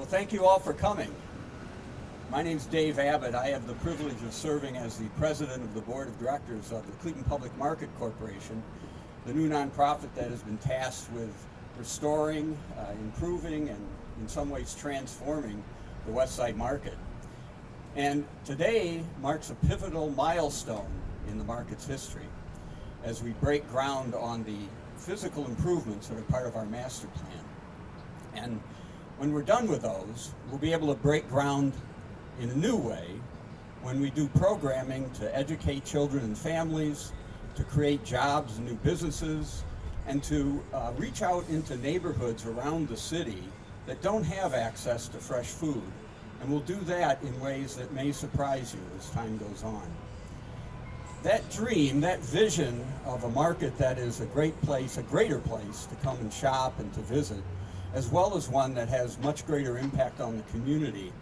Well, thank you all for coming. My name's Dave Abbott. I have the privilege of serving as the president of the board of directors of the Cleveland Public Market Corporation, the new nonprofit that has been tasked with restoring, improving, and in some ways transforming the West Side Market. And today marks a pivotal milestone in the market's history as we break ground on the physical improvements that are part of our master plan. And when we're done with those, we'll be able to break ground in a new way when we do programming to educate children and families, to create jobs and new businesses, and to reach out into neighborhoods around the city that don't have access to fresh food. And we'll do that in ways that may surprise you as time goes on. That dream, that vision of a market that is a great place, a greater place to come and shop and to visit, as well as one that has much greater impact on the community,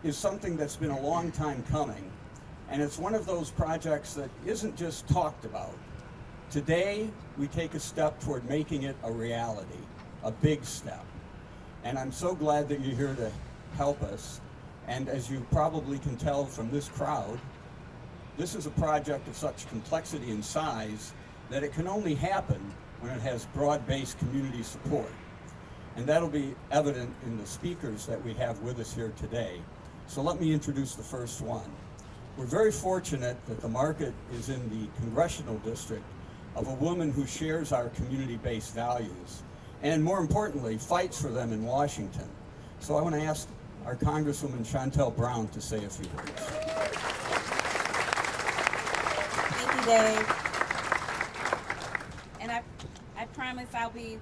is something that's been a long time coming. And it's one of those projects that isn't just talked about. Today, we take a step toward making it a reality, a big step. And I'm so glad that you're here to help us. And as you probably can tell from this crowd, this is a project of such complexity and size that it can only happen when it has broad-based community support. And that'll be evident in the speakers that we have with us here today. So let me introduce the first one. We're very fortunate that the market is in the congressional district of a woman who shares our community-based values, and more importantly, fights for them in Washington. So I want to ask our Congresswoman Shontel Brown to say a few words. Thank you, Dave. And I promise I'll be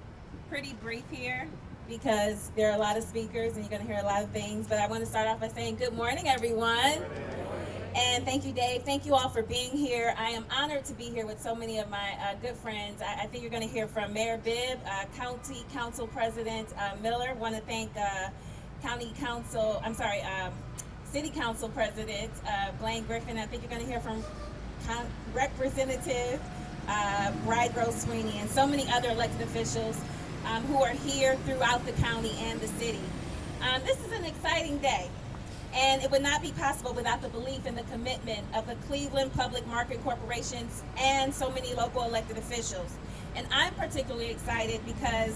pretty brief here because there are a lot of speakers and you're going to hear a lot of things. But I want to start off by saying good morning, everyone. And thank you, Dave. Thank you all for being here. I am honored to be here with so many of my good friends. I think you're going to hear from Mayor Bibb, County Council President Miller. Want to thank City Council President Blaine Griffin. I think you're going to hear from Representative Bride Rose Sweeney and so many other elected officials who are here throughout the county and the city. This is an exciting day, and it would not be possible without the belief and the commitment of the Cleveland Public Market Corporations and so many local elected officials. And I'm particularly excited because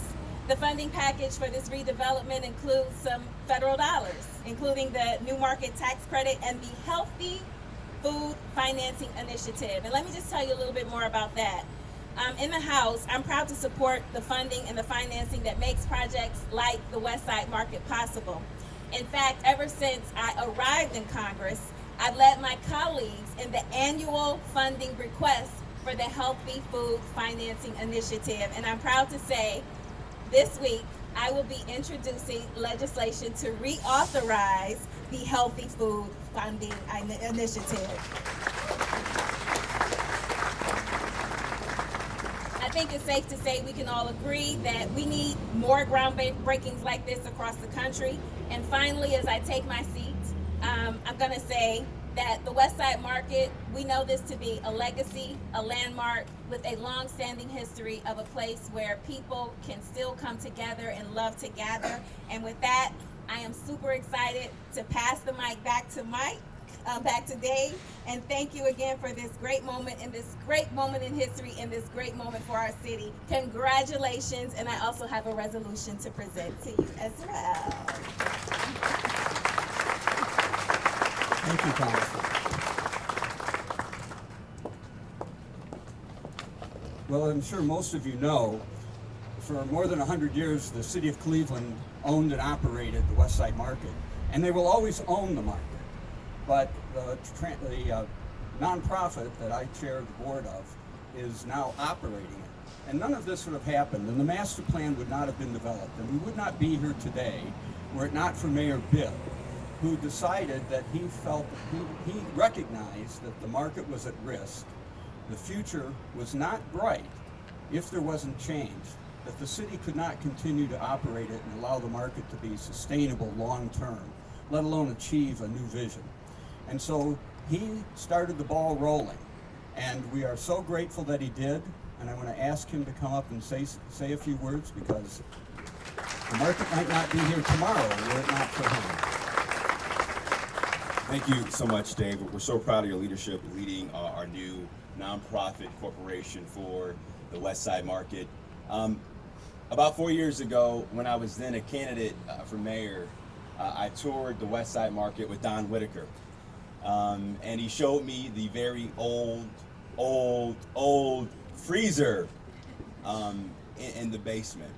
the funding package for this redevelopment includes some federal dollars, including the New Market Tax Credit and the Healthy Food Financing Initiative. And let me just tell you a little bit more about that. In the House, I'm proud to support the funding and the financing that makes projects like the West Side Market possible. In fact, ever since I arrived in Congress, I've led my colleagues in the annual funding request for the Healthy Food Financing Initiative. And I'm proud to say this week, I will be introducing legislation to reauthorize the Healthy Food Funding Initiative. I think it's safe to say we can all agree that we need more groundbreakings like this across the country. And finally, as I take my seat, I'm going to say that the West Side Market, we know this to be a legacy, a landmark with a long-standing history of a place where people can still come together and love to gather. And with that, I am super excited to pass the mic back to Dave, and thank you again for this great moment and this great moment in history and this great moment for our city. Congratulations, and I also have a resolution to present to you as well. Thank you, Congressman. Well, I'm sure most of you know, for more than 100 years, the city of Cleveland owned and operated the West Side Market, and they will always own the market. But the nonprofit that I chair the board of is now operating it. And none of this would have happened, and the master plan would not have been developed, and we would not be here today were it not for Mayor Bibb, who decided that he recognized that the market was at risk, the future was not bright if there wasn't change, that the city could not continue to operate it and allow the market to be sustainable long-term, let alone achieve a new vision. And so he started the ball rolling, and we are so grateful that he did, and I want to ask him to come up and say a few words because The market might not be here tomorrow were it not for him. Thank you so much, Dave. We're so proud of your leadership leading our new nonprofit corporation for the West Side Market. About 4 years ago, when I was then a candidate for mayor, I toured the West Side Market with Don Whitaker. And he showed me the very old freezer in the basement.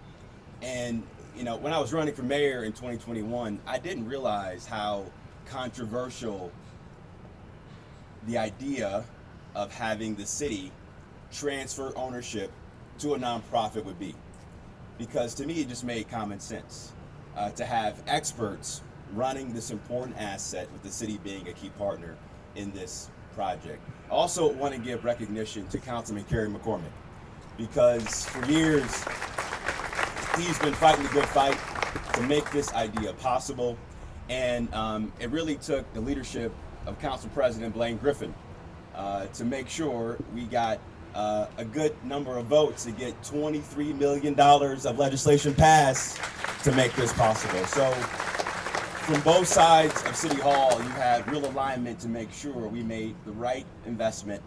And you know, when I was running for mayor in 2021, I didn't realize how controversial the idea of having the city transfer ownership to a nonprofit would be. Because to me, it just made common sense to have experts running this important asset, with the city being a key partner in this project. I also want to give recognition to Councilman Kerry McCormick, because for years, he's been fighting the good fight to make this idea possible. And it really took the leadership of Council President Blaine Griffin to make sure we got a good number of votes to get $23 million of legislation passed to make this possible. So from both sides of City Hall, you had real alignment to make sure we made the right investment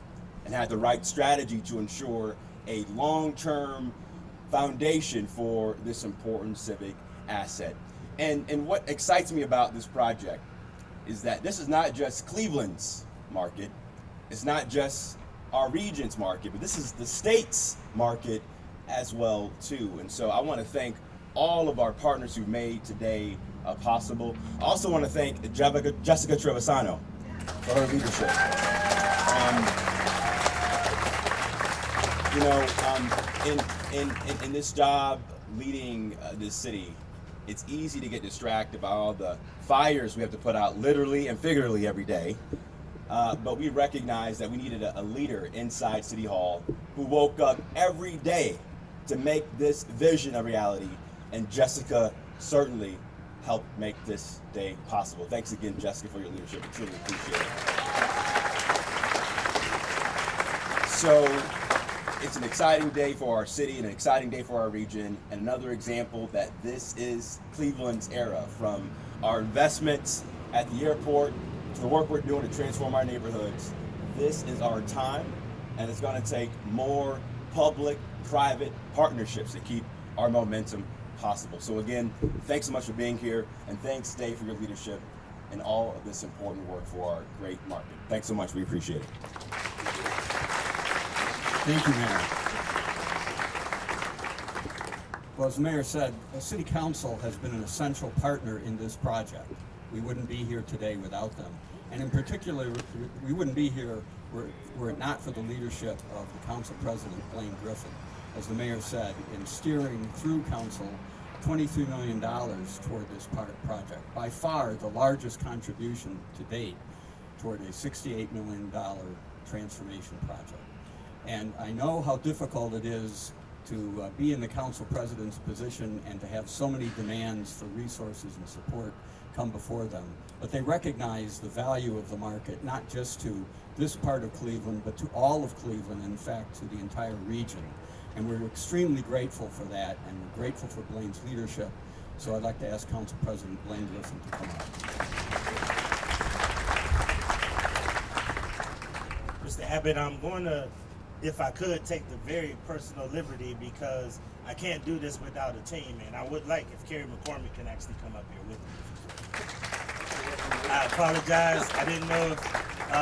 and had the right strategy to ensure a long-term foundation for this important civic asset. And what excites me about this project is that this is not just Cleveland's market, it's not just our region's market, but this is the state's market as well too. And so I want to thank all of our partners who made today possible. I also want to thank Jessica Trevisano for her leadership. In this job leading this city, it's easy to get distracted by all the fires we have to put out literally and figuratively every day. But we recognized that we needed a leader inside City Hall who woke up every day to make this vision a reality. And Jessica certainly helped make this day possible. Thanks again, Jessica, for your leadership. I truly appreciate it. So it's an exciting day for our city and an exciting day for our region, and another example that this is Cleveland's era, from our investments at the airport to the work we're doing to transform our neighborhoods. This is our time, and it's going to take more public-private partnerships to keep our momentum possible. So again, thanks so much for being here, and thanks, Dave, for your leadership and all of this important work for our great market. Thanks so much. We appreciate it. Thank you, Mayor. Well, as the Mayor said, the City Council has been an essential partner in this project. We wouldn't be here today without them. And in particular, we wouldn't be here were it not for the leadership of the Council President, Blaine Griffin, as the Mayor said, in steering through Council $23 million toward this project. By far the largest contribution to date toward a $68 million transformation project. And I know how difficult it is to be in the council president's position and to have so many demands for resources and support come before them. But they recognize the value of the market, not just to this part of Cleveland, but to all of Cleveland, in fact, to the entire region. And we're extremely grateful for that, and we're grateful for Blaine's leadership. So I'd like to ask Council President Blaine Griffin to come up. Mr. Abbott, I'm going to, if I could, take the very personal liberty, because I can't do this without a team, and I would like if Kerry McCormick can actually come up here with me. I apologize. I didn't know if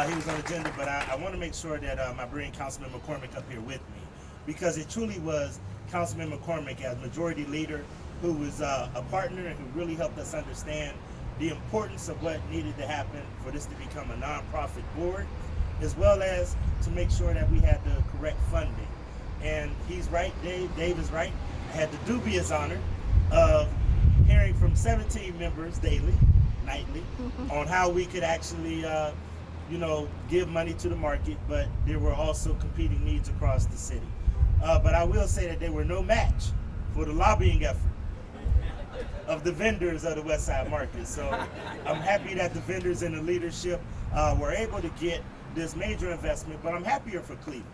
he was on the agenda, but I want to make sure that I bring Councilman McCormick up here with me, because it truly was Councilman McCormick as majority leader who was a partner and who really helped us understand the importance of what needed to happen for this to become a nonprofit board, as well as to make sure that we had the correct funding. And he's right, Dave is right. I had the dubious honor of hearing from 17 members daily, nightly, on how we could actually, give money to the market, but there were also competing needs across the city. But I will say that they were no match for the lobbying effort of the vendors of the West Side Market. So I'm happy that the vendors and the leadership were able to get this major investment, but I'm happier for Cleveland.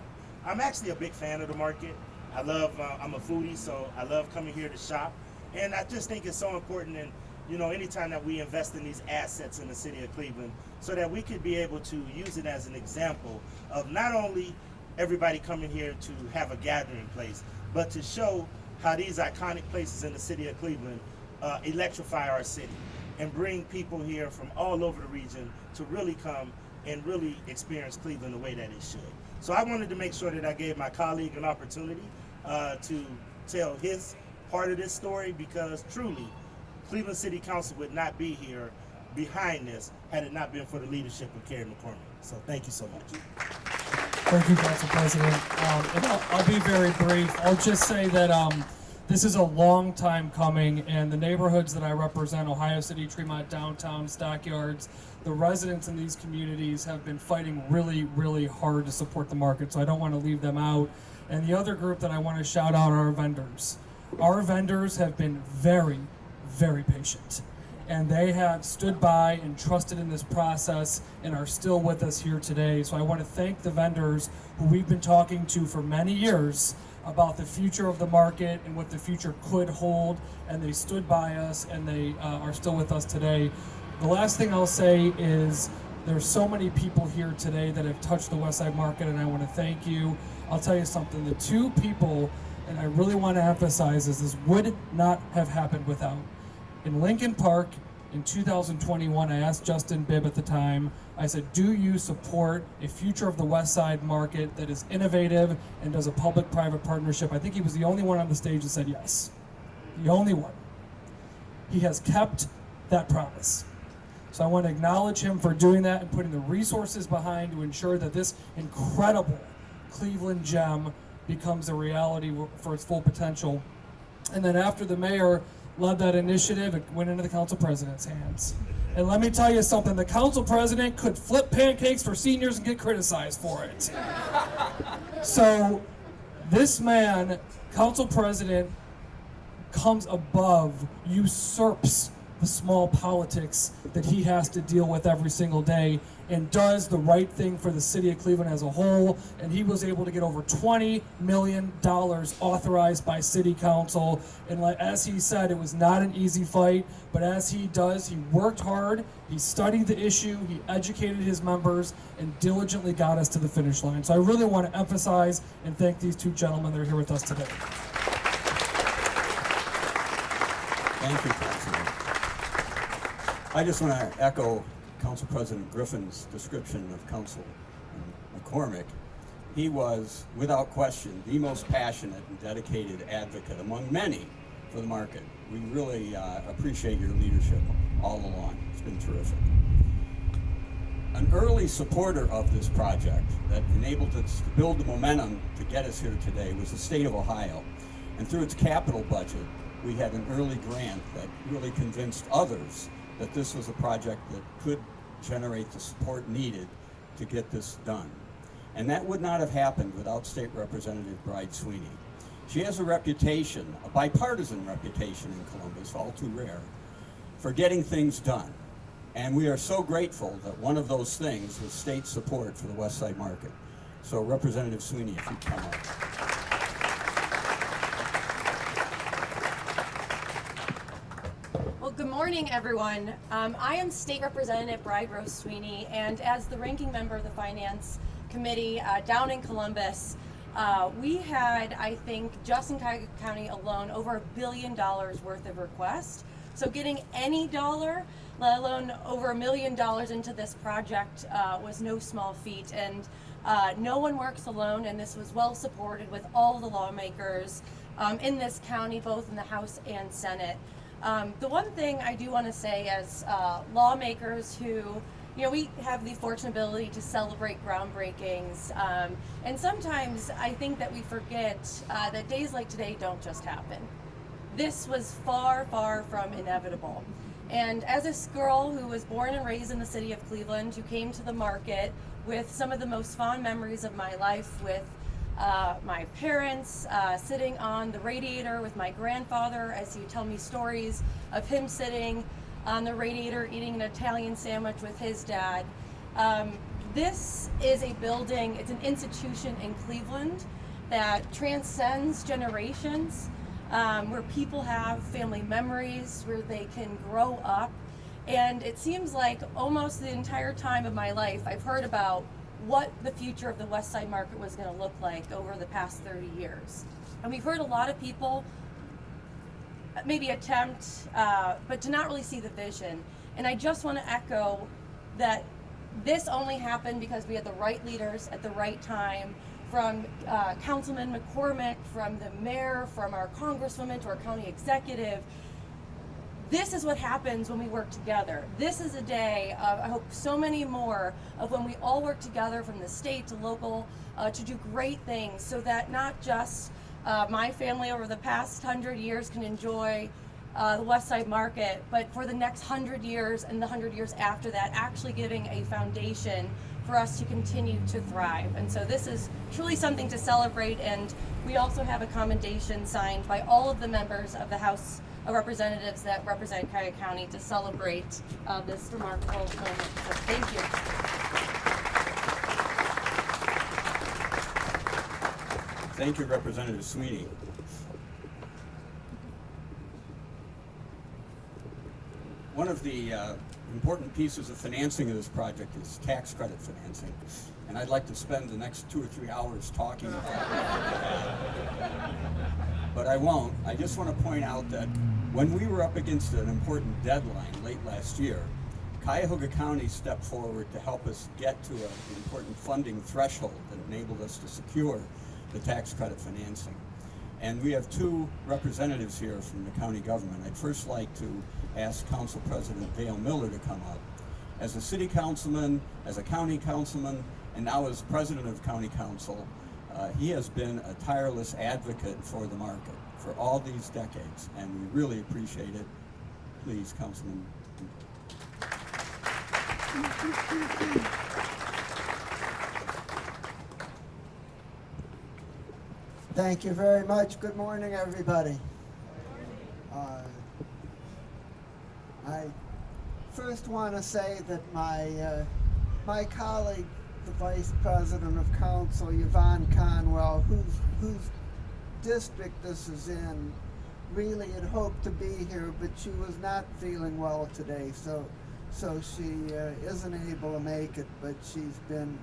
I'm actually a big fan of the market. I'm a foodie, so I love coming here to shop. And I just think it's so important, and you know, anytime that we invest in these assets in the city of Cleveland, so that we could be able to use it as an example of not only everybody coming here to have a gathering place, but to show how these iconic places in the city of Cleveland electrify our city and bring people here from all over the region to really come and really experience Cleveland the way that it should. So I wanted to make sure that I gave my colleague an opportunity to tell his part of this story, because truly, Cleveland City Council would not be here behind this had it not been for the leadership of Carrie McCormick. So thank you so much. Thank you, Council President. And I'll be very brief. I'll just say that this is a long time coming, and the neighborhoods that I represent, Ohio City, Tremont, Downtown, Stockyards, the residents in these communities have been fighting really, really hard to support the market, so I don't want to leave them out. And the other group that I want to shout out are our vendors. Our vendors have been very, very patient, and they have stood by and trusted in this process and are still with us here today. So I want to thank the vendors who we've been talking to for many years about the future of the market and what the future could hold, and they stood by us, and they are still with us today. The last thing I'll say is there's so many people here today that have touched the West Side market, and I want to thank you. I'll tell you something, the two people, and I really want to emphasize this would not have happened without. In Lincoln Park in 2021, I asked Justin Bibb at the time, I said, do you support a future of the West Side market that is innovative and does a public-private partnership? I think he was the only one on the stage that said yes. The only one. He has kept that promise. So I want to acknowledge him for doing that and putting the resources behind to ensure that this incredible Cleveland gem becomes a reality for its full potential. And then after the mayor led that initiative, it went into the council president's hands. And let me tell you something, the council president could flip pancakes for seniors and get criticized for it. So this man, council president, comes above, usurps the small politics that he has to deal with every single day, and does the right thing for the city of Cleveland as a whole. And he was able to get over $20 million authorized by city council. And as he said, it was not an easy fight, but as he does, he worked hard, he studied the issue, he educated his members, and diligently got us to the finish line. So I really want to emphasize and thank these two gentlemen that are here with us today. Thank you, Councilman. I just want to echo Council President Griffin's description of Councilman McCormick. He was, without question, the most passionate and dedicated advocate among many for the market. We really appreciate your leadership all along. It's been terrific. An early supporter of this project that enabled us to build the momentum to get us here today was the state of Ohio. And through its capital budget, we had an early grant that really convinced others that this was a project that could generate the support needed to get this done. And that would not have happened without State Representative Bride Sweeney. She has a reputation, a bipartisan reputation in Columbus, all too rare, for getting things done. And we are so grateful that one of those things was state support for the West Side market. So Representative Sweeney, if you'd come up. Good morning, everyone. I am State Representative Bride Rose Sweeney, and as the ranking member of the Finance Committee down in Columbus, we had, I think, just in Cuyahoga County alone, over $1 billion worth of requests. So getting any dollar, let alone over $1 million into this project was no small feat. And no one works alone, and this was well supported with all the lawmakers in this county, both in the House and Senate. The one thing I do want to say as lawmakers who, we have the fortunate ability to celebrate groundbreakings, and sometimes I think that we forget that days like today don't just happen. This was far, far from inevitable. And as a girl who was born and raised in the city of Cleveland, who came to the market with some of the most fond memories of my life with my parents sitting on the radiator with my grandfather as he would tell me stories of him sitting on the radiator eating an Italian sandwich with his dad. This is a building, it's an institution in Cleveland that transcends generations. where people have family memories, where they can grow up. And it seems like almost the entire time of my life, I've heard about what the future of the West Side Market was going to look like over the past 30 years. And we've heard a lot of people maybe attempt, but to not really see the vision. And I just want to echo that this only happened because we had the right leaders at the right time, from Councilman McCormick, from the mayor, from our congresswoman to our county executive. This is what happens when we work together. This is a day of, I hope, so many more of when we all work together from the state to local to do great things, so that not just my family over the past 100 years can enjoy the West Side Market, but for the next 100 years and the 100 years after that, actually giving a foundation for us to continue to thrive. And so this is truly something to celebrate, and we also have a commendation signed by all of the members of the House of Representatives that represent Cuyahoga County to celebrate this remarkable moment. So thank you. Thank you, Representative Sweeney. One of the important pieces of financing of this project is tax credit financing, and I'd like to spend the next 2 or 3 hours talking about that. But I won't. I just want to point out that when we were up against an important deadline late last year, Cuyahoga County stepped forward to help us get to an important funding threshold that enabled us to secure the tax credit financing. And we have 2 representatives here from the county government. I'd first like to ask Council President Dale Miller to come up. As a city councilman, as a county councilman, and now as president of county council, he has been a tireless advocate for the market for all these decades, and we really appreciate it. Please, Councilman. Thank you very much. Good morning, everybody. I first want to say that my colleague, the Vice President of Council, Yvonne Conwell, whose district this is in, really had hoped to be here, but she was not feeling well today, so she isn't able to make it, but she's been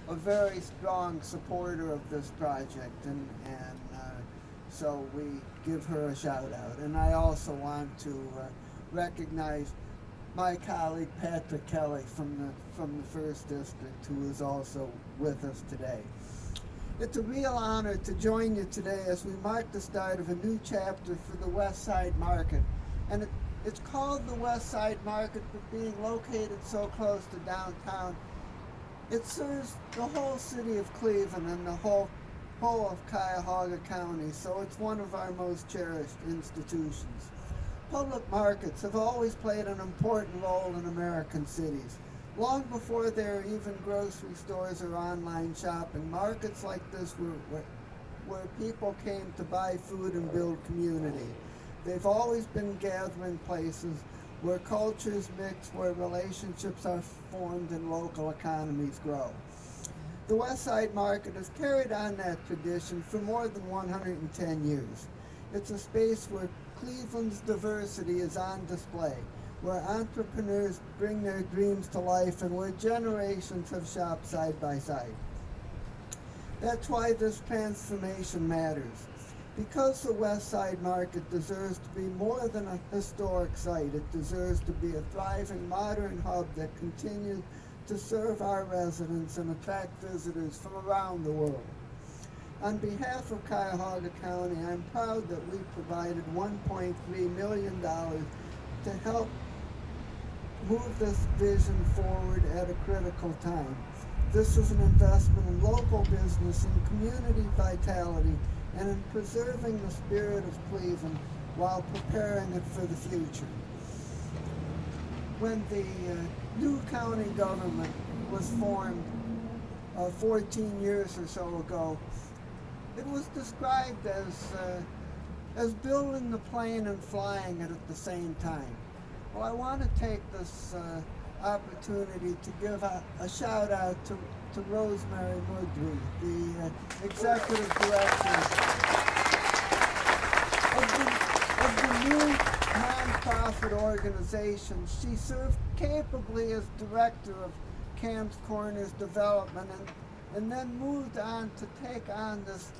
a very strong supporter of this project, and so we give her a shout out. And I also want to recognize my colleague Patrick Kelly from the First District, who is also with us today. It's a real honor to join you today as we mark the start of a new chapter for the West Side Market. And it's called the West Side Market for being located so close to downtown. It serves the whole city of Cleveland and the whole of Cuyahoga County, so it's one of our most cherished institutions. Public markets have always played an important role in American cities. Long before there were even grocery stores or online shopping, markets like this were where people came to buy food and build community. They've always been gathering places where cultures mix, where relationships are formed and local economies grow. The West Side Market has carried on that tradition for more than 110 years. It's a space where Cleveland's diversity is on display, where entrepreneurs bring their dreams to life, and where generations have shopped side by side. That's why this transformation matters. Because the West Side Market deserves to be more than a historic site, it deserves to be a thriving modern hub that continues to serve our residents and attract visitors from around the world. On behalf of Cuyahoga County, I'm proud that we provided $1.3 million to help move this vision forward at a critical time. This is an investment in local business and community vitality, and in preserving the spirit of Cleveland while preparing it for the future. When the new county government was formed 14 years or so ago, it was described as building the plane and flying it at the same time. Well, I want to take this opportunity to give a shout out to Rosemary Mudry, the executive director of the new nonprofit organization. She served capably as director of Cam's Corners Development and then moved on to take on this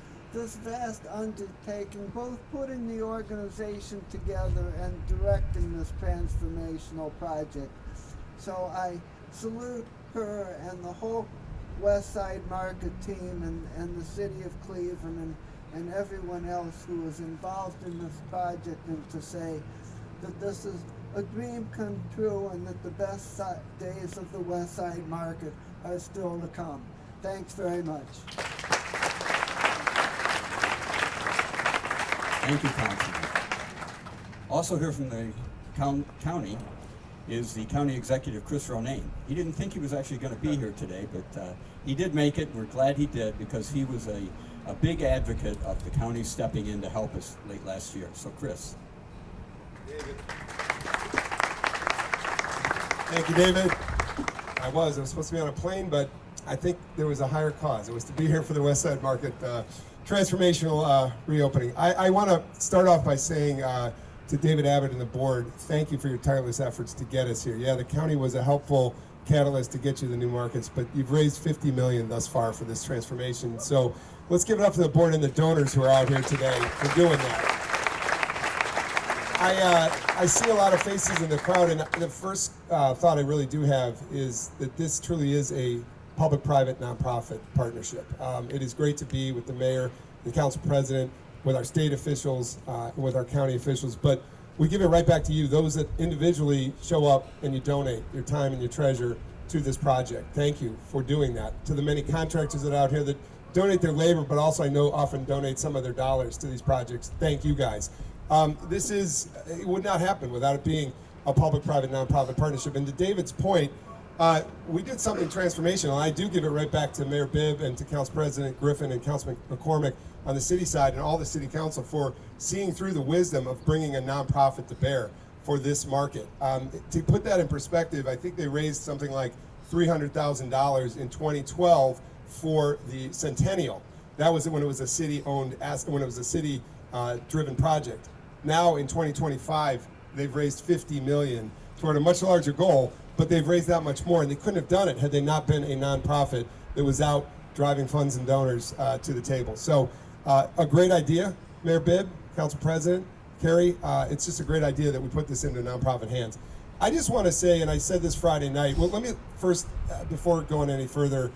vast undertaking, both putting the organization together and directing this transformational project. So I salute her and the whole West Side Market team and the city of Cleveland and everyone else who is involved in this project, and to say that this is a dream come true and that the best days of the West Side Market are still to come. Thanks very much. Thank you, Councilman. Also here from the county is the county executive, Chris Ronayne. He didn't think he was actually going to be here today, but he did make it. We're glad he did, because he was a big advocate of the county stepping in to help us late last year. So, Chris. David. Thank you, David. I was supposed to be on a plane, but I think there was a higher cause. It was to be here for the West Side Market transformational reopening. I want to start off by saying to David Abbott and the board, thank you for your tireless efforts to get us here. Yeah, the county was a helpful catalyst to get you the new markets, but you've raised $50 million thus far for this transformation. So let's give it up to the board and the donors who are out here today for doing that. I see a lot of faces in the crowd, and the first thought I really do have is that this truly is a public-private nonprofit partnership. It is great to be with the mayor, the council president, with our state officials, with our county officials, but we give it right back to you, those that individually show up and you donate your time and your treasure to this project. Thank you for doing that. To the many contractors that are out here that donate their labor, but also I know often donate some of their dollars to these projects. Thank you guys. It would not happen without it being a public-private nonprofit partnership. And to David's point, we did something transformational. I do give it right back to Mayor Bibb and to Council President Griffin and Councilman McCormick on the city side and all the city council for seeing through the wisdom of bringing a nonprofit to bear for this market. To put that in perspective, I think they raised something like $300,000 in 2012 for the Centennial. That was when it was a city-owned, when it was a city-driven project. Now in 2025, they've raised $50 million toward a much larger goal, but they've raised that much more, and they couldn't have done it had they not been a nonprofit that was out driving funds and donors to the table. So a great idea, Mayor Bibb, Council President, Kerry. It's just a great idea that we put this into nonprofit hands. I just want to say, and I said this Friday night, well, let me first, before going any further,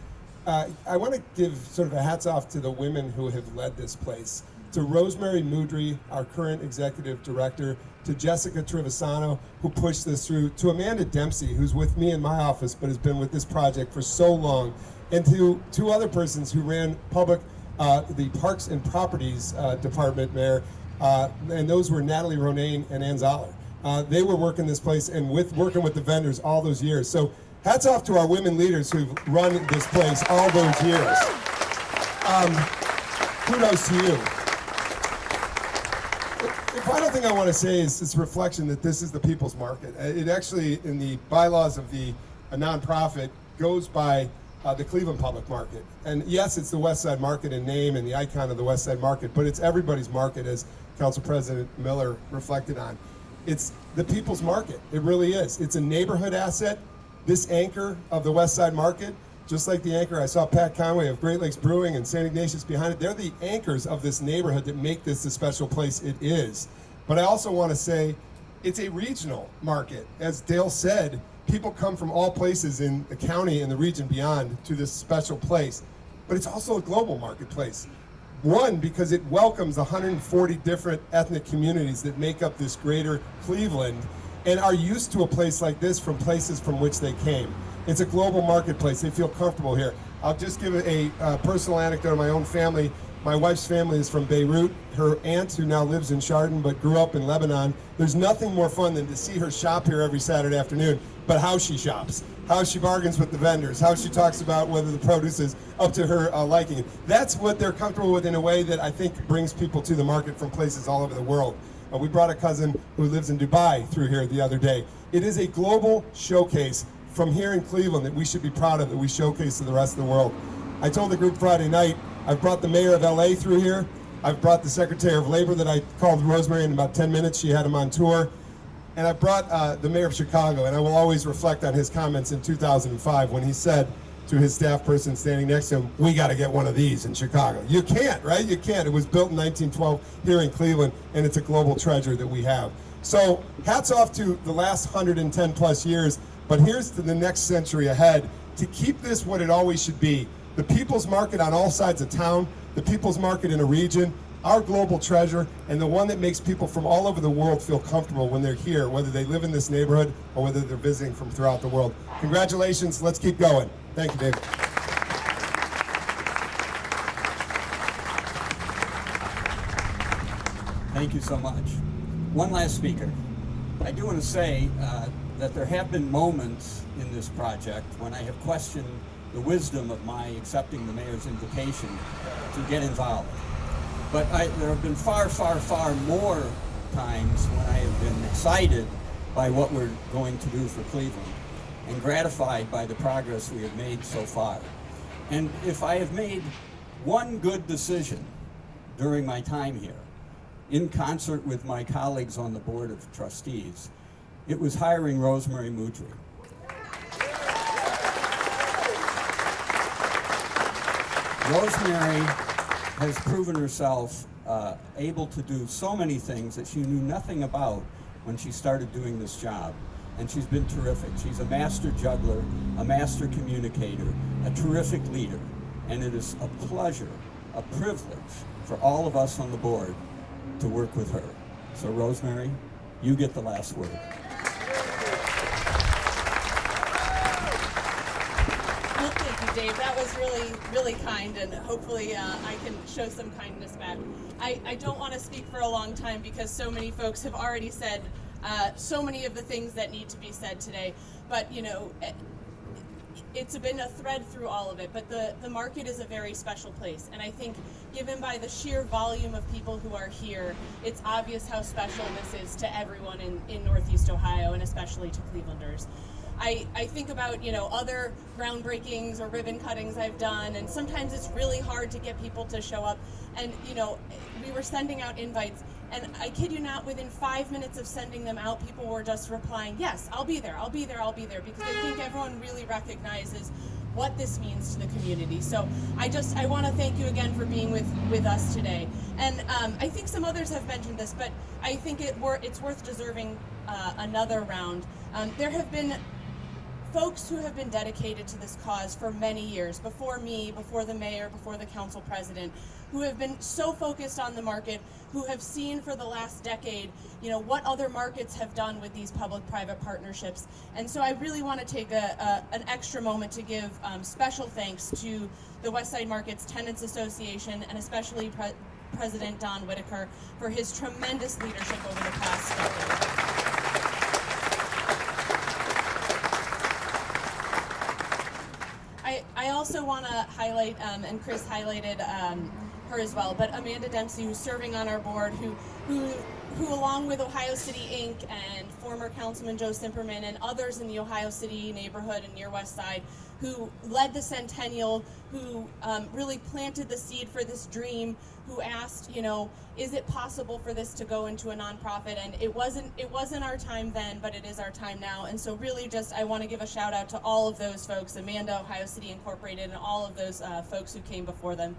I want to give sort of a hats off to the women who have led this place. To Rosemary Moudry, our current executive director, to Jessica Trevisano, who pushed this through, to Amanda Dempsey, who's with me in my office but has been with this project for so long, and to two other persons who ran the Parks and Properties Department, Mayor, and those were Natalie Ronayne and Ann Zoller. They were working this place and working with the vendors all those years. So hats off to our women leaders who've run this place all those years. Kudos to you. The final thing I want to say is this reflection that this is the people's market. It actually, in the bylaws of a nonprofit, goes by the Cleveland Public Market. And yes, it's the West Side Market in name and the icon of the West Side Market, but it's everybody's market, as Council President Miller reflected on. It's the people's market. It really is. It's a neighborhood asset. This anchor of the West Side Market, just like the anchor I saw Pat Conway of Great Lakes Brewing and St. Ignatius behind it, they're the anchors of this neighborhood that make this the special place it is. But I also want to say it's a regional market. As Dale said, people come from all places in the county and the region beyond to this special place. But it's also a global marketplace. One, because it welcomes 140 different ethnic communities that make up this greater Cleveland and are used to a place like this from places from which they came. It's a global marketplace. They feel comfortable here. I'll just give a personal anecdote of my own family. My wife's family is from Beirut. Her aunt, who now lives in Chardon but grew up in Lebanon, there's nothing more fun than to see her shop here every Saturday afternoon, but how she shops, how she bargains with the vendors, how she talks about whether the produce is up to her liking. That's what they're comfortable with in a way that I think brings people to the market from places all over the world. We brought a cousin who lives in Dubai through here the other day. It is a global showcase from here in Cleveland that we should be proud of, that we showcase to the rest of the world. I told the group Friday night, I've brought the mayor of LA through here. I've brought the Secretary of Labor that I called Rosemary in about 10 minutes. She had him on tour. And I brought the Mayor of Chicago, and I will always reflect on his comments in 2005 when he said to his staff person standing next to him, "We got to get one of these in Chicago." You can't, right? You can't. It was built in 1912 here in Cleveland, and it's a global treasure that we have. So hats off to the last 110 plus years, but here's to the next century ahead to keep this what it always should be. The people's market on all sides of town, the people's market in a region, our global treasure, and the one that makes people from all over the world feel comfortable when they're here, whether they live in this neighborhood or whether they're visiting from throughout the world. Congratulations, let's keep going. Thank you, David. Thank you so much. One last speaker. I do want to say that there have been moments in this project when I have questioned the wisdom of my accepting the mayor's invitation to get involved. But there have been far, far, far more times when I have been excited by what we're going to do for Cleveland and gratified by the progress we have made so far. And if I have made one good decision during my time here, in concert with my colleagues on the Board of Trustees, it was hiring Rosemary Moudry. Rosemary has proven herself able to do so many things that she knew nothing about when she started doing this job. And she's been terrific. She's a master juggler, a master communicator, a terrific leader. And it is a pleasure, a privilege for all of us on the board to work with her. So Rosemary, you get the last word. Well, thank you, Dave. That was really, really kind, and hopefully I can show some kindness back. I don't want to speak for a long time because so many folks have already said so many of the things that need to be said today. But, you know, it's been a thread through all of it, but the market is a very special place. And I think given by the sheer volume of people who are here, it's obvious how special this is to everyone in Northeast Ohio and especially to Clevelanders. I think about, you know, other groundbreakings or ribbon cuttings I've done, and sometimes it's really hard to get people to show up. And, you know, we were sending out invites, and I kid you not, within 5 minutes of sending them out, people were just replying, yes, I'll be there, I'll be there, I'll be there, because I think everyone really recognizes what this means to the community. So I want to thank you again for being with us today. And I think some others have mentioned this, but I think it's worth deserving another round. There have been folks who have been dedicated to this cause for many years, before me, before the mayor, before the council president, who have been so focused on the market, who have seen for the last decade, you know, what other markets have done with these public-private partnerships. And so I really want to take an extra moment to give special thanks to the Westside Markets Tenants Association, and especially President Don Whitaker for his tremendous leadership over the past decade. I also want to highlight, and Chris highlighted her as well, but Amanda Dempsey, who's serving on our board, who along with Ohio City Inc. and former Councilman Joe Simperman and others in the Ohio City neighborhood and near West Side, who led the Centennial, who really planted the seed for this dream, who asked, you know, is it possible for this to go into a nonprofit? And it wasn't our time then, but it is our time now. And so really just, I want to give a shout out to all of those folks, Amanda, Ohio City Incorporated, and all of those folks who came before them.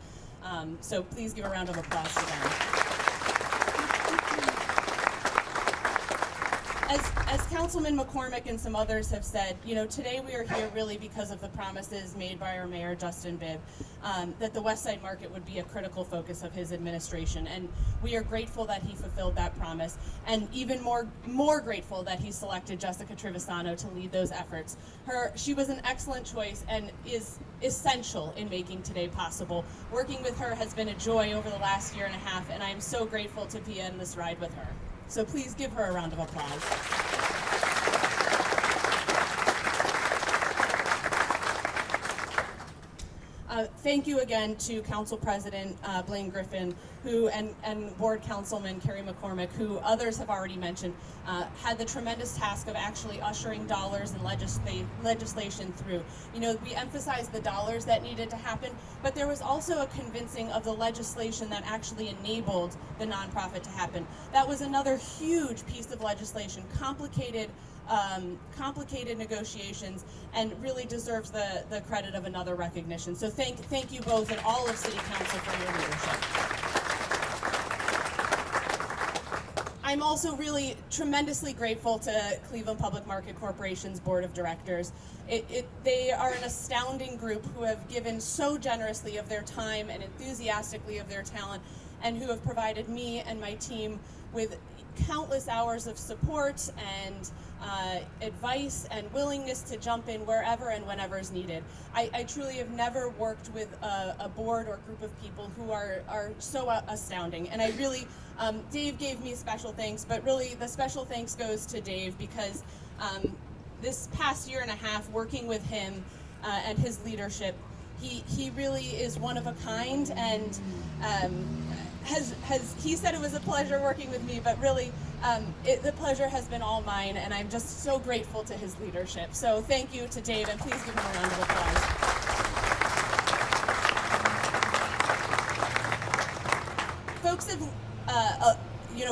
So please give a round of applause to them. As Councilman McCormick and some others have said, you know, today we are here really because of the promises made by our mayor, Justin Bibb, that the West Side Market would be a critical focus of his administration. And we are grateful that he fulfilled that promise, and even more grateful that he selected Jessica Trevisano to lead those efforts. She was an excellent choice and is essential in making today possible. Working with her has been a joy over the last year and a half, and I am so grateful to be in this ride with her. So please give her a round of applause. thank you again to Council President Blaine Griffin, who and Board Councilman Kerry McCormick, who others have already mentioned, had the tremendous task of actually ushering dollars and legislation through. You know, we emphasized the dollars that needed to happen, but there was also a convincing of the legislation that actually enabled the nonprofit to happen. That was another huge piece of legislation, complicated negotiations, and really deserves the credit of another recognition. So thank you both and all of City Council for your leadership. I'm also really tremendously grateful to Cleveland Public Market Corporation's Board of Directors. They are an astounding group who have given so generously of their time and enthusiastically of their talent, and who have provided me and my team with countless hours of support and advice and willingness to jump in wherever and whenever is needed. I truly have never worked with a board or group of people who are so astounding. And I really, Dave gave me special thanks, but really the special thanks goes to Dave, because this past year and a half working with him and his leadership, he really is one of a kind, and he said it was a pleasure working with me, but really the pleasure has been all mine, and I'm just so grateful to his leadership. So thank you to Dave, and please give him a round of applause. Folks have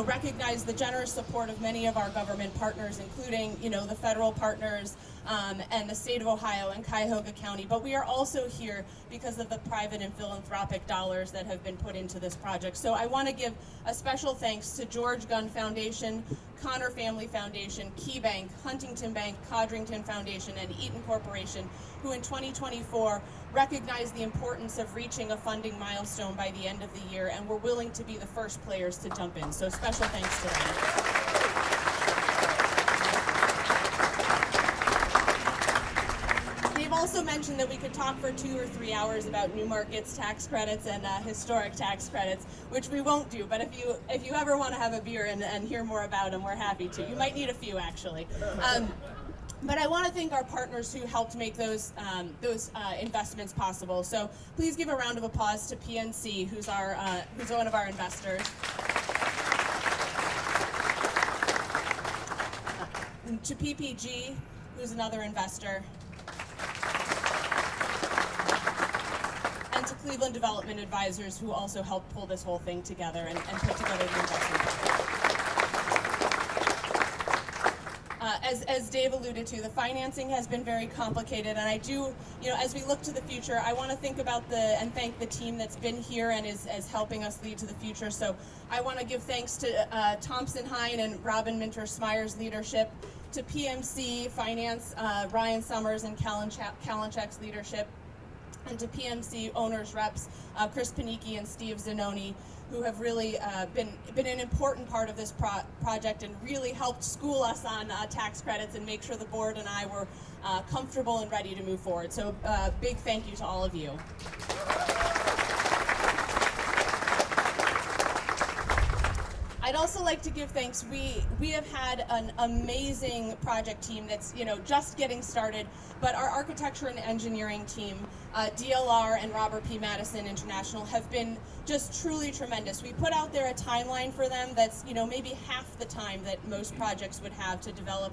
recognize the generous support of many of our government partners, including, the federal partners and the state of Ohio and Cuyahoga County. But we are also here because of the private and philanthropic dollars that have been put into this project. So I want to give a special thanks to George Gunn Foundation, Connor Family Foundation, Key Bank, Huntington Bank, Codrington Foundation, and Eaton Corporation, who in 2024 recognized the importance of reaching a funding milestone by the end of the year, and were willing to be the first players to jump in. So special thanks to them. They've also mentioned that we could talk for 2 or 3 hours about Newmarket's tax credits and historic tax credits, which we won't do. But if you ever want to have a beer and hear more about them, we're happy to. You might need a few, actually. But I want to thank our partners who helped make those investments possible. So please give a round of applause to PNC, who's one of our investors. To PPG, who's another investor. And to Cleveland Development Advisors, who also helped pull this whole thing together and put together the investment. As Dave alluded to, the financing has been very complicated, and I do, as we look to the future, I want to think about and thank the team that's been here and is helping us lead to the future. So I want to give thanks to Thompson Hine and Robin Minter-Smyer's leadership, to PMC Finance, Ryan Summers and Kalinchek's leadership, and to PMC owners reps, Chris Panicki and Steve Zanoni, who have really been an important part of this project and really helped school us on tax credits and make sure the board and I were comfortable and ready to move forward. So big thank you to all of you. I'd also like to give thanks. We have had an amazing project team that's just getting started, but our architecture and engineering team, DLR and Robert P. Madison International, have been just truly tremendous. We put out there a timeline for them that's maybe half the time that most projects would have to develop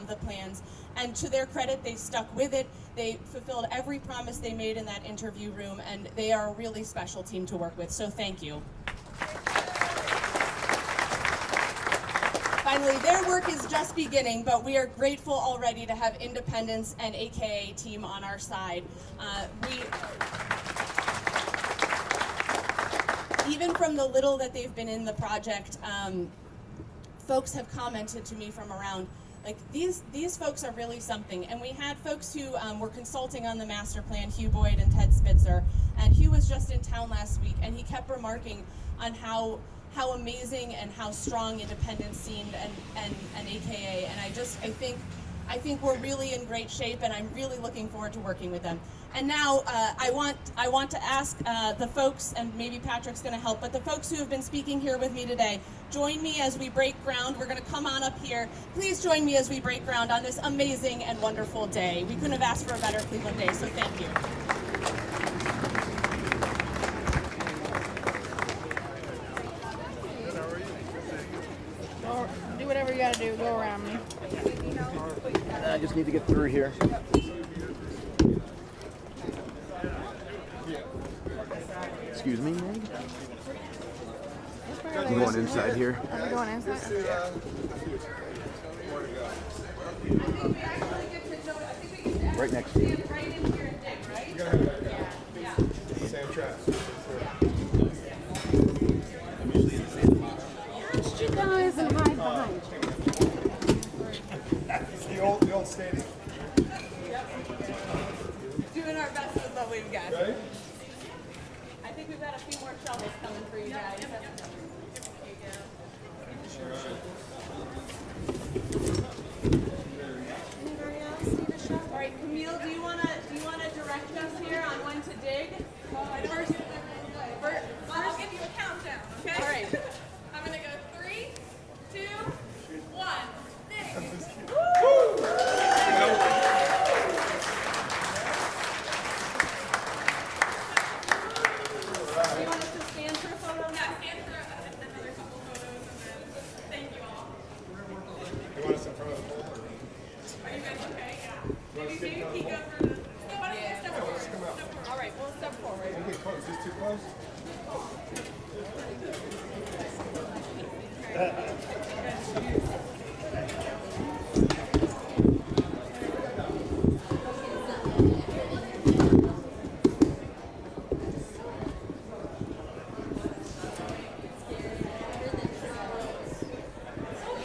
the plans. And to their credit, they stuck with it. They fulfilled every promise they made in that interview room, and they are a really special team to work with. So thank you. Finally, their work is just beginning, but we are grateful already to have Independence and AKA team on our side. Even from the little that they've been in the project, folks have commented to me from around, like, these folks are really something. And we had folks who were consulting on the master plan, Hugh Boyd and Ted Spitzer, and Hugh was just in town last week, and he kept remarking on how amazing and how strong Independence seemed and AKA, and I think we're really in great shape, and I'm really looking forward to working with them. And now I want to ask the folks, and maybe Patrick's going to help, but the folks who have been speaking here with me today, join me as we break ground. We're going to come on up here. Please join me as we break ground on this amazing and wonderful day. We couldn't have asked for a better Cleveland day, so thank you. go around me. I just need to get through here. Excuse me, Meg? I'm going inside here. Are we going inside? Right next to you. Same track. She guys and hide behind you. The old stadium. Doing our best with what we've got. Right? I think we've got a few more shovels coming for you guys. Anybody else need a shovel? All right, Camille, do you wanna direct us here on when to dig? First, I'll give you a countdown. Okay. All right. I'm gonna go 3, 2, 1. Dig. Do you want us to stand for a photo? Yeah, stand for another couple photos, and then thank you all. You want us in front of the pole? Are you guys okay? Yeah. Maybe peek over the. No, why don't you guys step forward? Step forward. All right, we'll step forward. Don't get close. Is this too close?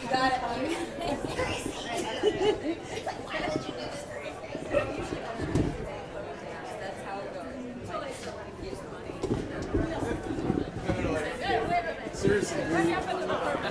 You got it. Seriously. Right up at the bottom.